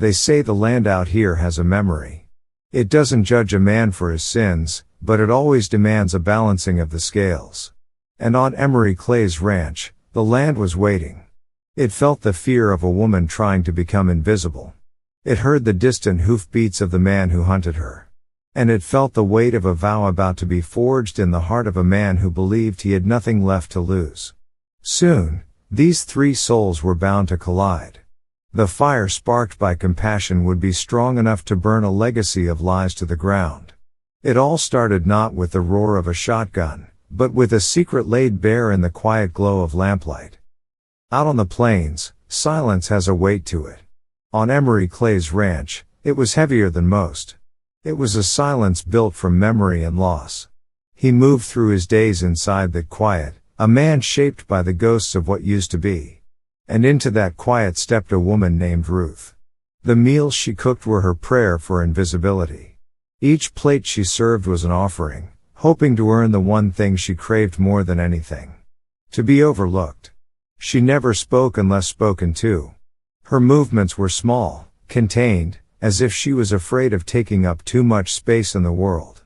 They say the land out here has a memory. It doesn't judge a man for his sins, but it always demands a balancing of the scales. And on Emory Clay's ranch, the land was waiting. It felt the fear of a woman trying to become invisible. It heard the distant hoofbeats of the man who hunted her. And it felt the weight of a vow about to be forged in the heart of a man who believed he had nothing left to lose. Soon, these three souls were bound to collide. The fire sparked by compassion would be strong enough to burn a legacy of lies to the ground. It all started not with the roar of a shotgun, but with a secret laid bare in the quiet glow of lamplight. Out on the plains, silence has a weight to it. On Emory Clay's ranch, it was heavier than most. It was a silence built from memory and loss. He moved through his days inside that quiet, a man shaped by the ghosts of what used to be. And into that quiet stepped a woman named Ruth. The meals she cooked were her prayer for invisibility. Each plate she served was an offering, hoping to earn the one thing she craved more than anything: to be overlooked. She never spoke unless spoken to. Her movements were small, contained, as if she was afraid of taking up too much space in the world.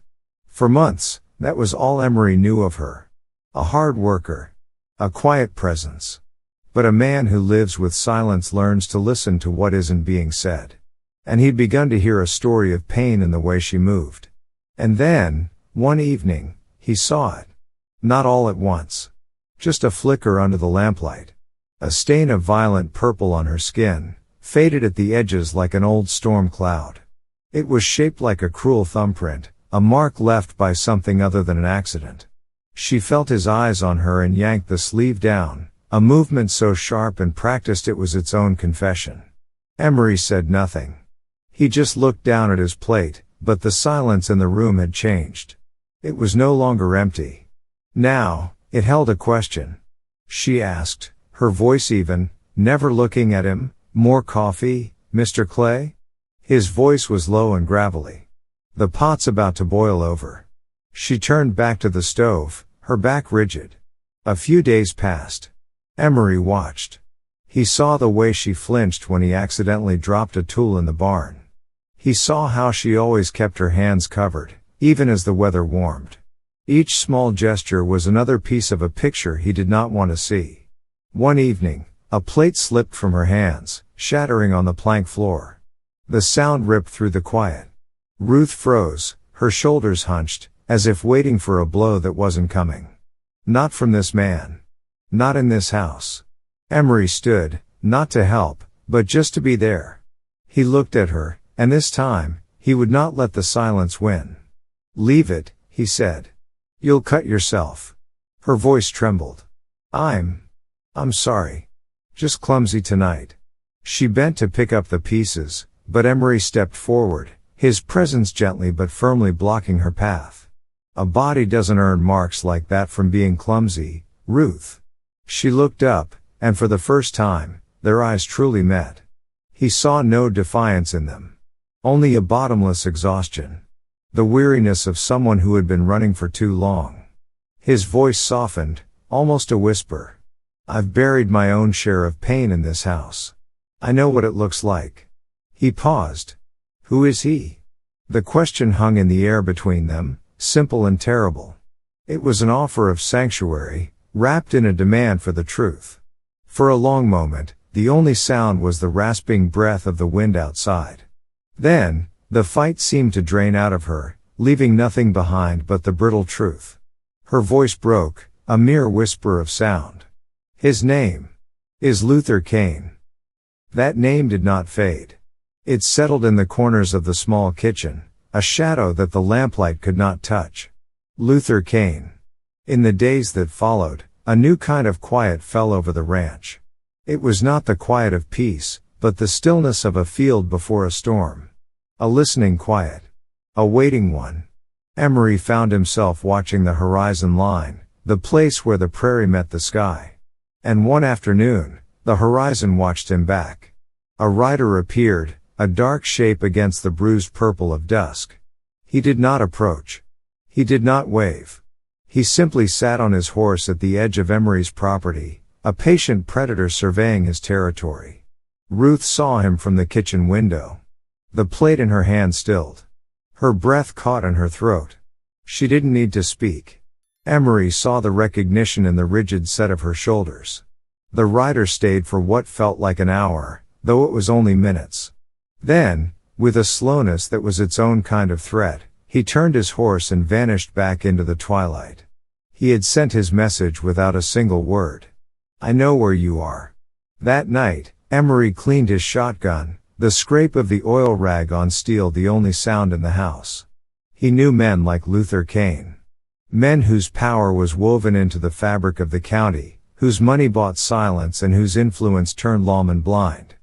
For months, that was all Emory knew of her. A hard worker. A quiet presence. But a man who lives with silence learns to listen to what isn't being said. And he'd begun to hear a story of pain in the way she moved. And then, one evening, he saw it. Not all at once. Just a flicker under the lamplight. A stain of violent purple on her skin, faded at the edges like an old storm cloud. It was shaped like a cruel thumbprint, a mark left by something other than an accident. She felt his eyes on her and yanked the sleeve down, a movement so sharp and practiced it was its own confession. Emory said nothing. He just looked down at his plate, but the silence in the room had changed. It was no longer empty. Now, it held a question. She asked, her voice even, never looking at him, "More coffee, Mr. Clay?" His voice was low and gravelly. "The pot's about to boil over." She turned back to the stove, her back rigid. A few days passed. Emory watched. He saw the way she flinched when he accidentally dropped a tool in the barn. He saw how she always kept her hands covered, even as the weather warmed. Each small gesture was another piece of a picture he did not want to see. One evening, a plate slipped from her hands, shattering on the plank floor. The sound ripped through the quiet. Ruth froze, her shoulders hunched, as if waiting for a blow that wasn't coming. Not from this man. Not in this house. Emory stood, not to help, but just to be there. He looked at her, and this time, he would not let the silence win. "Leave it," he said. "You'll cut yourself." Her voice trembled. I'm sorry. Just clumsy tonight." She bent to pick up the pieces, but Emory stepped forward, his presence gently but firmly blocking her path. "A body doesn't earn marks like that from being clumsy, Ruth." She looked up, and for the first time, their eyes truly met. He saw no defiance in them. Only a bottomless exhaustion. The weariness of someone who had been running for too long. His voice softened, almost a whisper. "I've buried my own share of pain in this house. I know what it looks like." He paused. Who is he? The question hung in the air between them, simple and terrible. It was an offer of sanctuary, wrapped in a demand for the truth. For a long moment, the only sound was the rasping breath of the wind outside. Then, the fight seemed to drain out of her, leaving nothing behind but the brittle truth. Her voice broke, a mere whisper of sound. "His name is Luther Cain." That name did not fade. It settled in the corners of the small kitchen, a shadow that the lamplight could not touch. Luther Cain. In the days that followed, a new kind of quiet fell over the ranch. It was not the quiet of peace, but the stillness of a field before a storm. A listening quiet. A waiting one. Emory found himself watching the horizon line, the place where the prairie met the sky. And one afternoon, the horizon watched him back. A rider appeared, a dark shape against the bruised purple of dusk. He did not approach. He did not wave. He simply sat on his horse at the edge of Emory's property, a patient predator surveying his territory. Ruth saw him from the kitchen window. The plate in her hand stilled. Her breath caught in her throat. She didn't need to speak. Emory saw the recognition in the rigid set of her shoulders. The rider stayed for what felt like an hour, though it was only minutes. Then, with a slowness that was its own kind of threat, he turned his horse and vanished back into the twilight. He had sent his message without a single word. I know where you are. That night, Emory cleaned his shotgun, the scrape of the oil rag on steel the only sound in the house. He knew men like Luther Cain. Men whose power was woven into the fabric of the county, whose money bought silence and whose influence turned lawmen blind.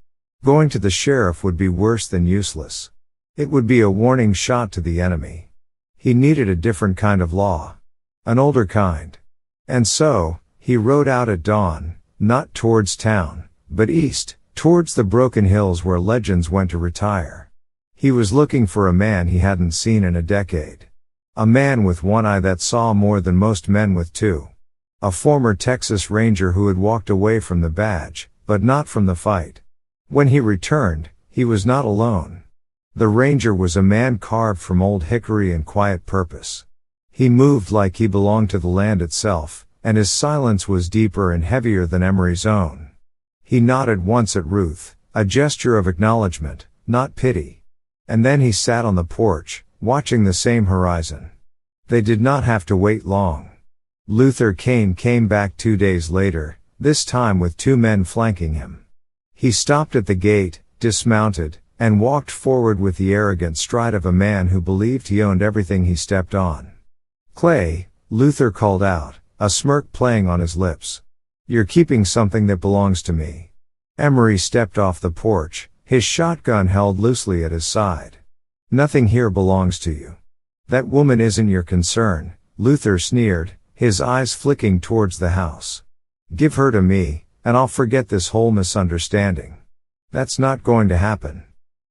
Going to the sheriff would be worse than useless. It would be a warning shot to the enemy. He needed a different kind of law. An older kind. And so, he rode out at dawn, not towards town, but east, towards the broken hills where legends went to retire. He was looking for a man he hadn't seen in a decade. A man with one eye that saw more than most men with two. A former Texas Ranger who had walked away from the badge, but not from the fight. When he returned, he was not alone. The Ranger was a man carved from old hickory and quiet purpose. He moved like he belonged to the land itself, and his silence was deeper and heavier than Emory's own. He nodded once at Ruth, a gesture of acknowledgement, not pity. And then he sat on the porch, watching the same horizon. They did not have to wait long. Luther Cain came back 2 days later, this time with 2 men flanking him. He stopped at the gate, dismounted, and walked forward with the arrogant stride of a man who believed he owned everything he stepped on. Clay, Luther called out, a smirk playing on his lips. You're keeping something that belongs to me. Emory stepped off the porch, his shotgun held loosely at his side. Nothing here belongs to you. That woman isn't your concern, Luther sneered, his eyes flicking towards the house. Give her to me, and I'll forget this whole misunderstanding. That's not going to happen.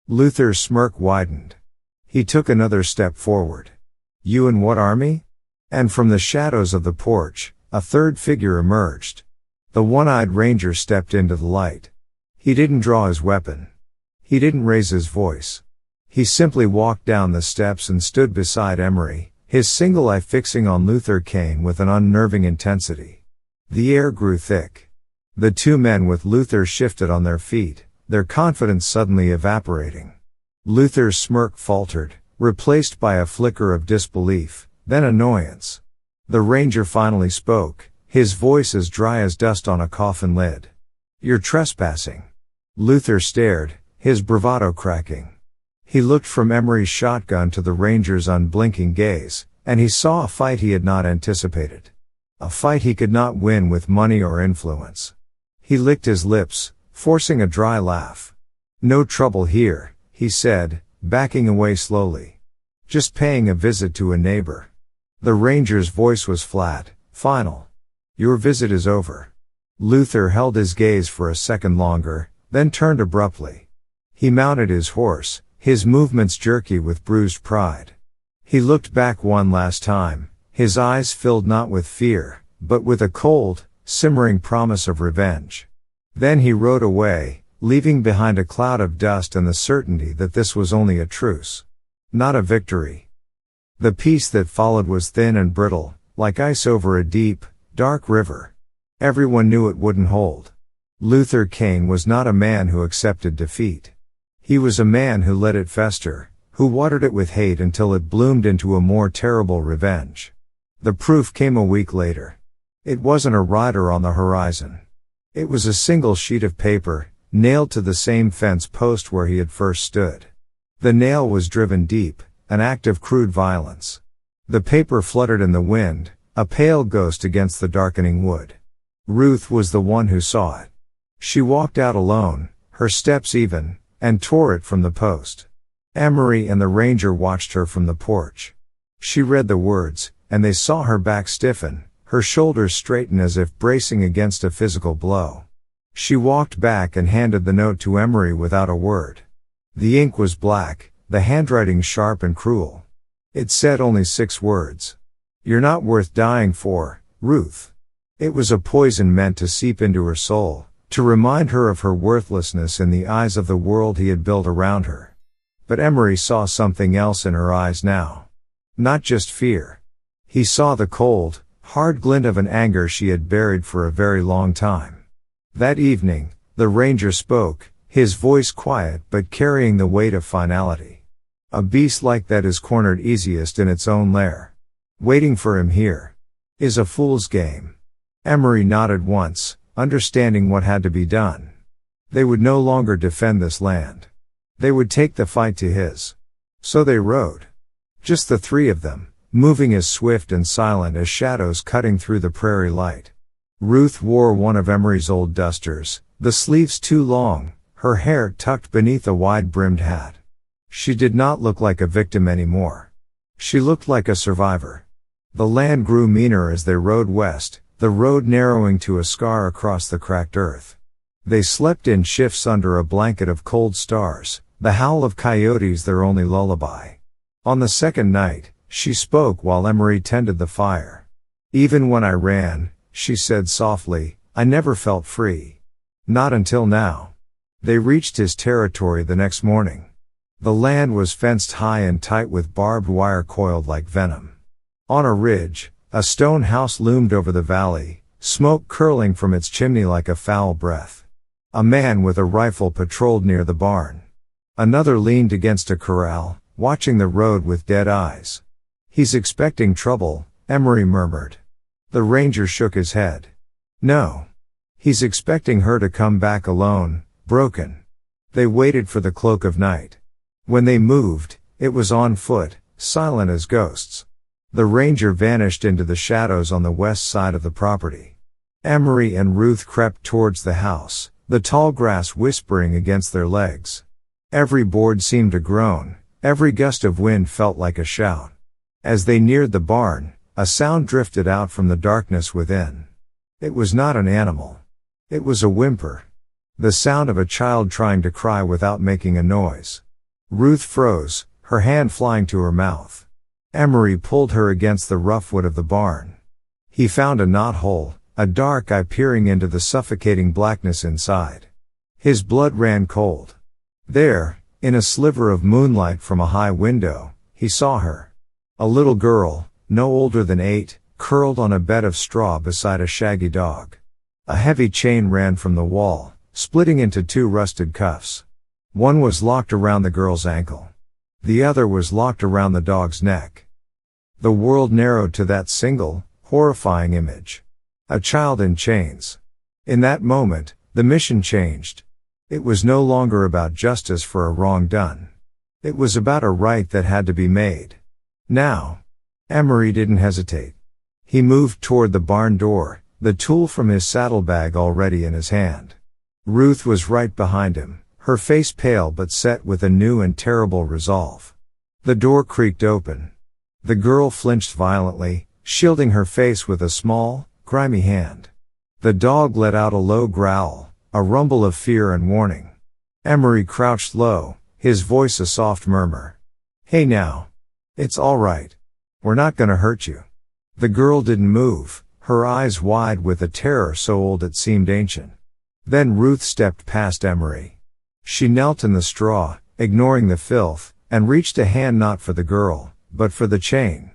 Luther's smirk widened. He took another step forward. You and what army? And from the shadows of the porch, a third figure emerged. The one-eyed ranger stepped into the light. He didn't draw his weapon. He didn't raise his voice. He simply walked down the steps and stood beside Emory, his single eye fixing on Luther Cain with an unnerving intensity. The air grew thick. The 2 men with Luther shifted on their feet, their confidence suddenly evaporating. Luther's smirk faltered, replaced by a flicker of disbelief, then annoyance. The ranger finally spoke, his voice as dry as dust on a coffin lid. You're trespassing. Luther stared, his bravado cracking. He looked from Emory's shotgun to the ranger's unblinking gaze, and he saw a fight he had not anticipated. A fight he could not win with money or influence. He licked his lips, forcing a dry laugh. No trouble here, he said, backing away slowly. Just paying a visit to a neighbor. The ranger's voice was flat, final. Your visit is over. Luther held his gaze for a second longer, then turned abruptly. He mounted his horse, his movements jerky with bruised pride. He looked back one last time, his eyes filled not with fear, but with a cold, simmering promise of revenge. Then he rode away, leaving behind a cloud of dust and the certainty that this was only a truce. Not a victory. The peace that followed was thin and brittle, like ice over a deep, dark river. Everyone knew it wouldn't hold. Luther Cain was not a man who accepted defeat. He was a man who let it fester, who watered it with hate until it bloomed into a more terrible revenge. The proof came a week later. It wasn't a rider on the horizon. It was a single sheet of paper, nailed to the same fence post where he had first stood. The nail was driven deep, an act of crude violence. The paper fluttered in the wind, a pale ghost against the darkening wood. Ruth was the one who saw it. She walked out alone, her steps even, and tore it from the post. Emory and the ranger watched her from the porch. She read the words, and they saw her back stiffen, her shoulders straighten as if bracing against a physical blow. She walked back and handed the note to Emory without a word. The ink was black, the handwriting sharp and cruel. It said only 6 words. You're not worth dying for, Ruth. It was a poison meant to seep into her soul, to remind her of her worthlessness in the eyes of the world he had built around her. But Emory saw something else in her eyes now. Not just fear. He saw the cold, hard glint of an anger she had buried for a very long time. That evening, the ranger spoke, his voice quiet but carrying the weight of finality. A beast like that is cornered easiest in its own lair. Waiting for him here is a fool's game. Emory nodded once, understanding what had to be done. They would no longer defend this land. They would take the fight to his. So they rode. Just the three of them, moving as swift and silent as shadows cutting through the prairie light. Ruth wore one of Emory's old dusters, the sleeves too long, her hair tucked beneath a wide-brimmed hat. She did not look like a victim anymore. She looked like a survivor. The land grew meaner as they rode west, the road narrowing to a scar across the cracked earth. They slept in shifts under a blanket of cold stars, the howl of coyotes their only lullaby. On the second night, she spoke while Emory tended the fire. Even when I ran, she said softly, I never felt free. Not until now. They reached his territory the next morning. The land was fenced high and tight with barbed wire coiled like venom. On a ridge, a stone house loomed over the valley, smoke curling from its chimney like a foul breath. A man with a rifle patrolled near the barn. Another leaned against a corral, watching the road with dead eyes. He's expecting trouble, Emory murmured. The ranger shook his head. No. He's expecting her to come back alone, broken. They waited for the cloak of night. When they moved, it was on foot, silent as ghosts. The ranger vanished into the shadows on the west side of the property. Emory and Ruth crept towards the house, the tall grass whispering against their legs. Every board seemed to groan, every gust of wind felt like a shout. As they neared the barn, a sound drifted out from the darkness within. It was not an animal. It was a whimper. The sound of a child trying to cry without making a noise. Ruth froze, her hand flying to her mouth. Emory pulled her against the rough wood of the barn. He found a knothole, a dark eye peering into the suffocating blackness inside. His blood ran cold. There, in a sliver of moonlight from a high window, he saw her. A little girl, no older than 8, curled on a bed of straw beside a shaggy dog. A heavy chain ran from the wall, splitting into 2 rusted cuffs. One was locked around the girl's ankle. The other was locked around the dog's neck. The world narrowed to that single, horrifying image. A child in chains. In that moment, the mission changed. It was no longer about justice for a wrong done. It was about a right that had to be made. Now. Emory didn't hesitate. He moved toward the barn door, the tool from his saddlebag already in his hand. Ruth was right behind him, her face pale but set with a new and terrible resolve. The door creaked open. The girl flinched violently, shielding her face with a small, grimy hand. The dog let out a low growl, a rumble of fear and warning. Emory crouched low, his voice a soft murmur. Hey now. It's all right. We're not gonna hurt you. The girl didn't move, her eyes wide with a terror so old it seemed ancient. Then Ruth stepped past Emory. She knelt in the straw, ignoring the filth, and reached a hand not for the girl, but for the chain.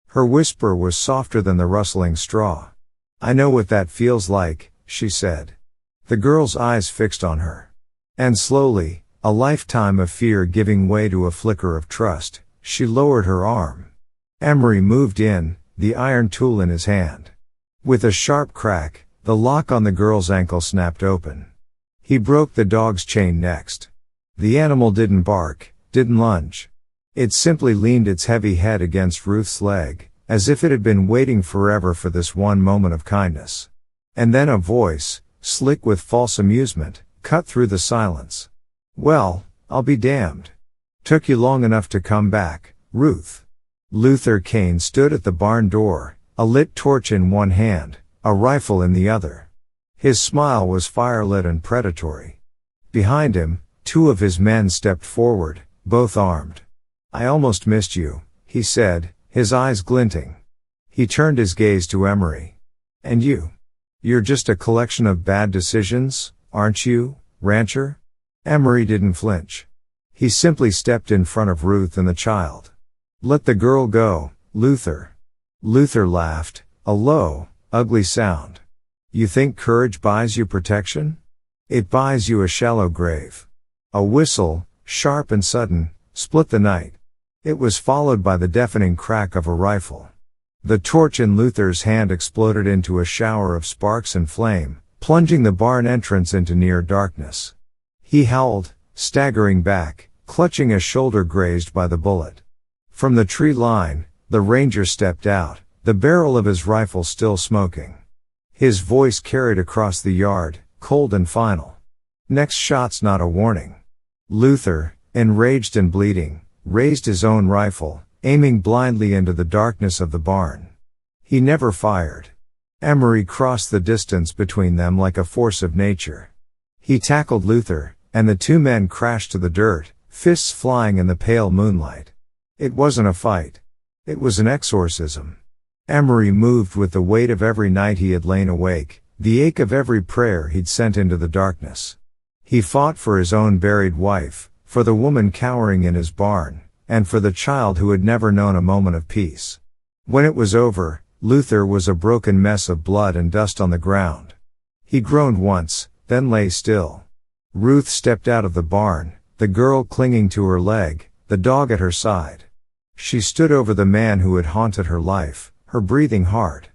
Her whisper was softer than the rustling straw. I know what that feels like, she said. The girl's eyes fixed on her. And slowly, a lifetime of fear giving way to a flicker of trust, she lowered her arm. Emory moved in, the iron tool in his hand. With a sharp crack, the lock on the girl's ankle snapped open. He broke the dog's chain next. The animal didn't bark, didn't lunge. It simply leaned its heavy head against Ruth's leg, as if it had been waiting forever for this one moment of kindness. And then a voice, slick with false amusement, cut through the silence. Well, I'll be damned. Took you long enough to come back, Ruth. Luther Cain stood at the barn door, a lit torch in one hand, a rifle in the other. His smile was firelit and predatory. Behind him, 2 of his men stepped forward, both armed. I almost missed you, he said, his eyes glinting. He turned his gaze to Emory. And you? You're just a collection of bad decisions, aren't you, rancher?" Emory didn't flinch. He simply stepped in front of Ruth and the child. "Let the girl go, Luther." Luther laughed, a low, ugly sound. "You think courage buys you protection? It buys you a shallow grave." A whistle, sharp and sudden, split the night. It was followed by the deafening crack of a rifle. The torch in Luther's hand exploded into a shower of sparks and flame, plunging the barn entrance into near darkness. He howled, staggering back, clutching a shoulder grazed by the bullet. From the tree line, the ranger stepped out, the barrel of his rifle still smoking. His voice carried across the yard, cold and final. "Next shot's not a warning." Luther, enraged and bleeding, raised his own rifle, aiming blindly into the darkness of the barn. He never fired. Emory crossed the distance between them like a force of nature. He tackled Luther, and the two men crashed to the dirt, fists flying in the pale moonlight. It wasn't a fight. It was an exorcism. Emory moved with the weight of every night he had lain awake, the ache of every prayer he'd sent into the darkness. He fought for his own buried wife, for the woman cowering in his barn, and for the child who had never known a moment of peace. When it was over, Luther was a broken mess of blood and dust on the ground. He groaned once, then lay still. Ruth stepped out of the barn, the girl clinging to her leg, the dog at her side. She stood over the man who had haunted her life, her breathing hard.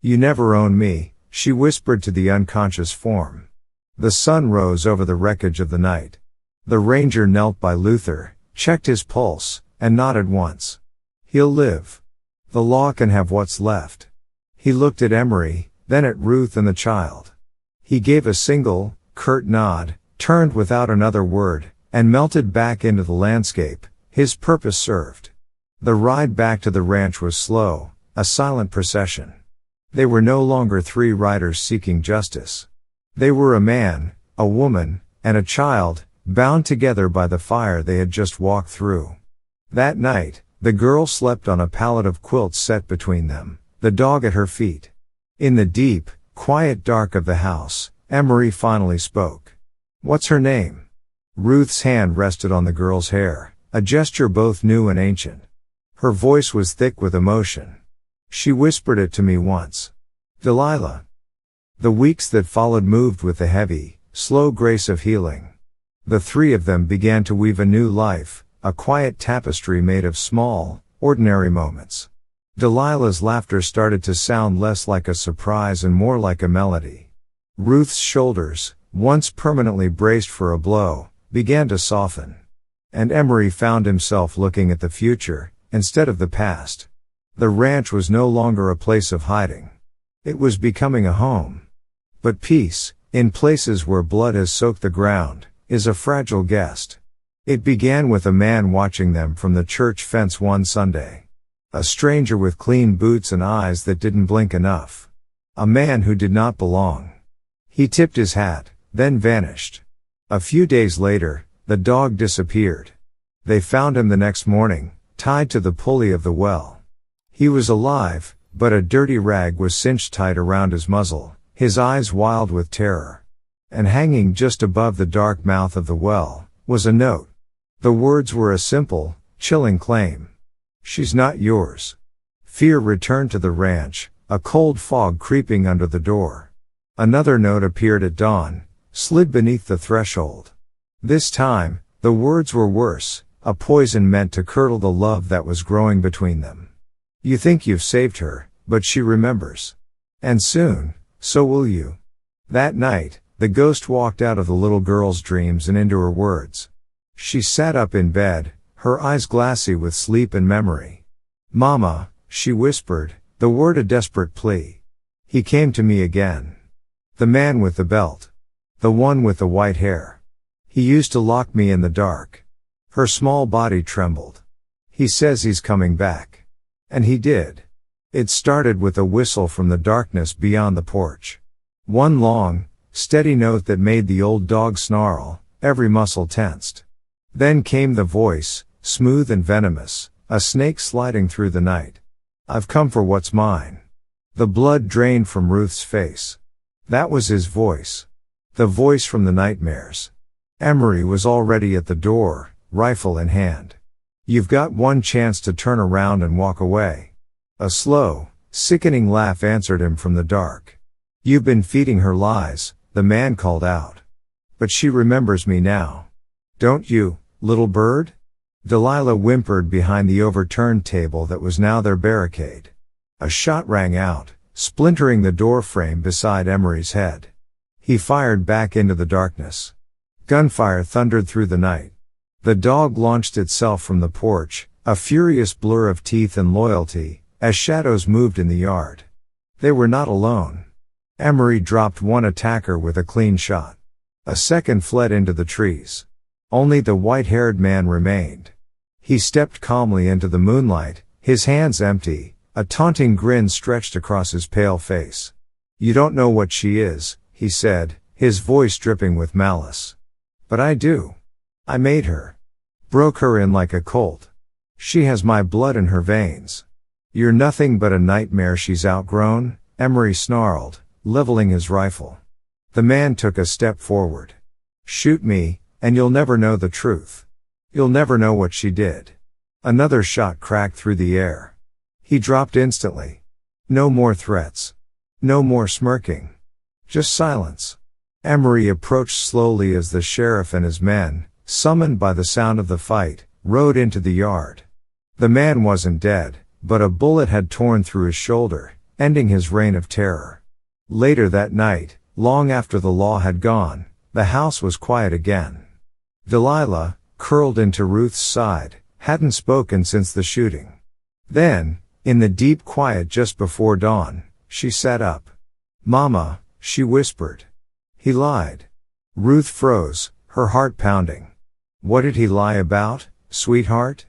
"You never owned me," she whispered to the unconscious form. The sun rose over the wreckage of the night. The ranger knelt by Luther, checked his pulse, and nodded once. "He'll live. The law can have what's left." He looked at Emory, then at Ruth and the child. He gave a single, curt nod, turned without another word, and melted back into the landscape. His purpose served. The ride back to the ranch was slow, a silent procession. They were no longer three riders seeking justice. They were a man, a woman, and a child, bound together by the fire they had just walked through. That night, the girl slept on a pallet of quilts set between them, the dog at her feet. In the deep, quiet dark of the house, Emory finally spoke. "What's her name?" Ruth's hand rested on the girl's hair, a gesture both new and ancient. Her voice was thick with emotion. "She whispered it to me once. Delilah." The weeks that followed moved with the heavy, slow grace of healing. The three of them began to weave a new life, a quiet tapestry made of small, ordinary moments. Delilah's laughter started to sound less like a surprise and more like a melody. Ruth's shoulders, once permanently braced for a blow, began to soften. And Emory found himself looking at the future, instead of the past. The ranch was no longer a place of hiding. It was becoming a home. But peace, in places where blood has soaked the ground, is a fragile guest. It began with a man watching them from the church fence one Sunday. A stranger with clean boots and eyes that didn't blink enough. A man who did not belong. He tipped his hat, then vanished. A few days later, the dog disappeared. They found him the next morning, tied to the pulley of the well. He was alive, but a dirty rag was cinched tight around his muzzle, his eyes wild with terror. And hanging just above the dark mouth of the well, was a note. The words were a simple, chilling claim. "She's not yours." Fear returned to the ranch, a cold fog creeping under the door. Another note appeared at dawn, slid beneath the threshold. This time, the words were worse, a poison meant to curdle the love that was growing between them. "You think you've saved her, but she remembers. And soon, so will you." That night, the ghost walked out of the little girl's dreams and into her words. She sat up in bed, her eyes glassy with sleep and memory. "Mama," she whispered, the word a desperate plea. "He came to me again. The man with the belt. The one with the white hair. He used to lock me in the dark." Her small body trembled. "He says he's coming back." And he did. It started with a whistle from the darkness beyond the porch. One long, steady note that made the old dog snarl, every muscle tensed. Then came the voice, smooth and venomous, a snake sliding through the night. "I've come for what's mine." The blood drained from Ruth's face. That was his voice. The voice from the nightmares. Emory was already at the door, rifle in hand. You've got one chance to turn around and walk away. A slow, sickening laugh answered him from the dark. You've been feeding her lies, the man called out. But she remembers me now. Don't you, little bird? Delilah whimpered behind the overturned table that was now their barricade. A shot rang out, splintering the door frame beside Emory's head. He fired back into the darkness. Gunfire thundered through the night. The dog launched itself from the porch, a furious blur of teeth and loyalty, as shadows moved in the yard. They were not alone. Emory dropped one attacker with a clean shot. A second fled into the trees. Only the white-haired man remained. He stepped calmly into the moonlight, his hands empty, a taunting grin stretched across his pale face. You don't know what she is, he said, his voice dripping with malice. But I do. I made her. Broke her in like a colt. She has my blood in her veins. You're nothing but a nightmare she's outgrown, Emory snarled, leveling his rifle. The man took a step forward. Shoot me, and you'll never know the truth. You'll never know what she did. Another shot cracked through the air. He dropped instantly. No more threats. No more smirking. Just silence. Emory approached slowly as the sheriff and his men, summoned by the sound of the fight, rode into the yard. The man wasn't dead, but a bullet had torn through his shoulder, ending his reign of terror. Later that night, long after the law had gone, the house was quiet again. Delilah, curled into Ruth's side, hadn't spoken since the shooting. Then, in the deep quiet just before dawn, she sat up. Mama, she whispered. He lied. Ruth froze, her heart pounding. What did he lie about, sweetheart?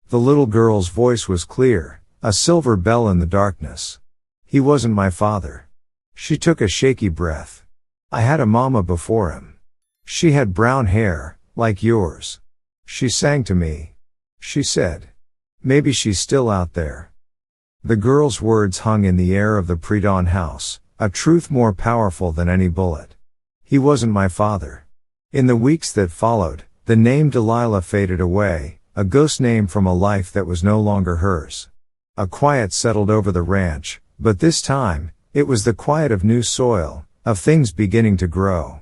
The little girl's voice was clear, a silver bell in the darkness. He wasn't my father. She took a shaky breath. I had a mama before him. She had brown hair, like yours. She sang to me. She said. Maybe she's still out there. The girl's words hung in the air of the pre-dawn house, a truth more powerful than any bullet. He wasn't my father. In the weeks that followed, the name Delilah faded away, a ghost name from a life that was no longer hers. A quiet settled over the ranch, but this time, it was the quiet of new soil, of things beginning to grow.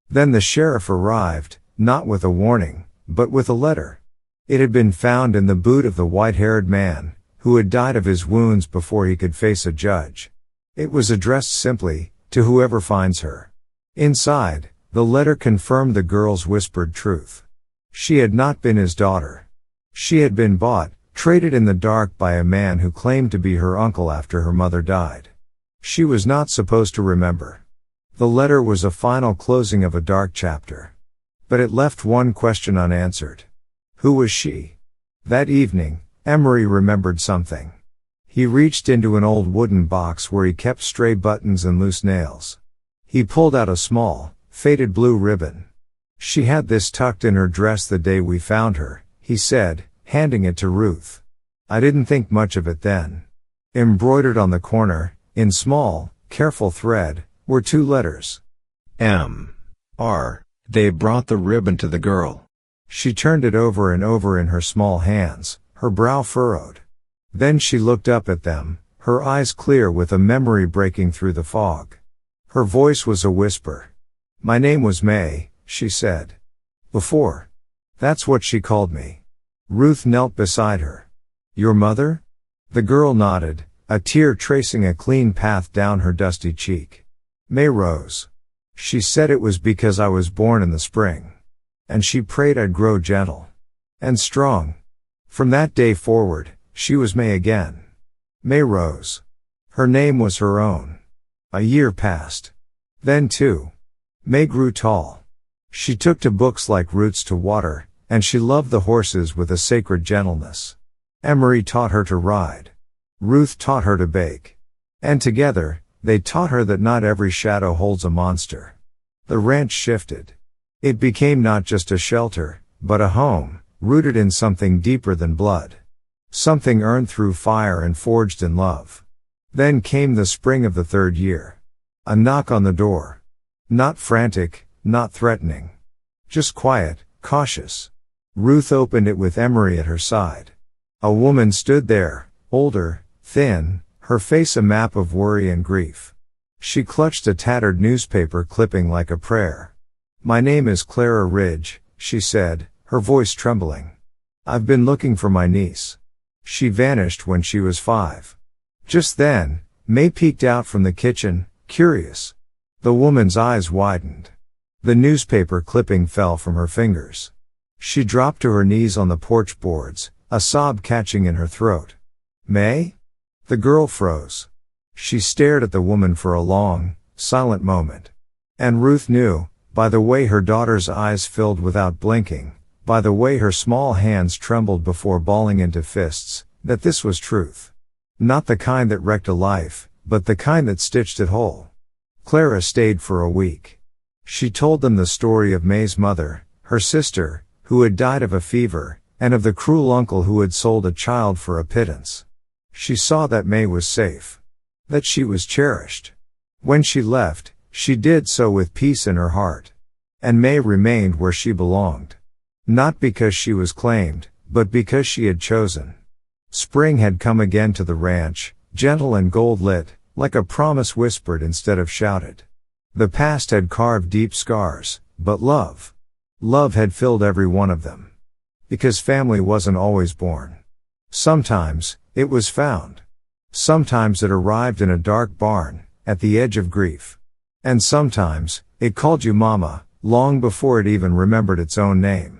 Then the sheriff arrived, not with a warning, but with a letter. It had been found in the boot of the white-haired man, who had died of his wounds before he could face a judge. It was addressed simply, to whoever finds her. Inside, the letter confirmed the girl's whispered truth. She had not been his daughter. She had been bought, traded in the dark by a man who claimed to be her uncle after her mother died. She was not supposed to remember. The letter was a final closing of a dark chapter. But it left one question unanswered. Who was she? That evening, Emory remembered something. He reached into an old wooden box where he kept stray buttons and loose nails. He pulled out a small, faded blue ribbon. She had this tucked in her dress the day we found her, he said, handing it to Ruth. I didn't think much of it then. Embroidered on the corner, in small, careful thread, were two letters. M.R. They brought the ribbon to the girl. She turned it over and over in her small hands, her brow furrowed. Then she looked up at them, her eyes clear with a memory breaking through the fog. Her voice was a whisper. My name was May, she said. Before. That's what she called me. Ruth knelt beside her. Your mother? The girl nodded, a tear tracing a clean path down her dusty cheek. May rose. She said it was because I was born in the spring. And she prayed I'd grow gentle. And strong. From that day forward, she was May again. May rose. Her name was her own. A year passed. Then too. May grew tall. She took to books like Roots to Water, and she loved the horses with a sacred gentleness. Emory taught her to ride. Ruth taught her to bake. And together, they taught her that not every shadow holds a monster. The ranch shifted. It became not just a shelter, but a home, rooted in something deeper than blood. Something earned through fire and forged in love. Then came the spring of the third year. A knock on the door. Not frantic, not threatening. Just quiet, cautious. Ruth opened it with Emory at her side. A woman stood there, older, thin, her face a map of worry and grief. She clutched a tattered newspaper clipping like a prayer. "My name is Clara Ridge," she said, her voice trembling. "I've been looking for my niece. She vanished when she was 5. Just then, May peeked out from the kitchen, curious. The woman's eyes widened. The newspaper clipping fell from her fingers. She dropped to her knees on the porch boards, a sob catching in her throat. "May?" The girl froze. She stared at the woman for a long, silent moment. And Ruth knew, by the way her daughter's eyes filled without blinking, by the way her small hands trembled before balling into fists, that this was truth. Not the kind that wrecked a life, but the kind that stitched it whole. Clara stayed for a week. She told them the story of May's mother, her sister, who had died of a fever, and of the cruel uncle who had sold a child for a pittance. She saw that May was safe. That she was cherished. When she left, she did so with peace in her heart. And May remained where she belonged. Not because she was claimed, but because she had chosen. Spring had come again to the ranch, gentle and gold-lit, like a promise whispered instead of shouted. The past had carved deep scars, but love had filled every one of them. Because family wasn't always born. Sometimes, it was found. Sometimes it arrived in a dark barn, at the edge of grief. And sometimes, it called you Mama, long before it even remembered its own name.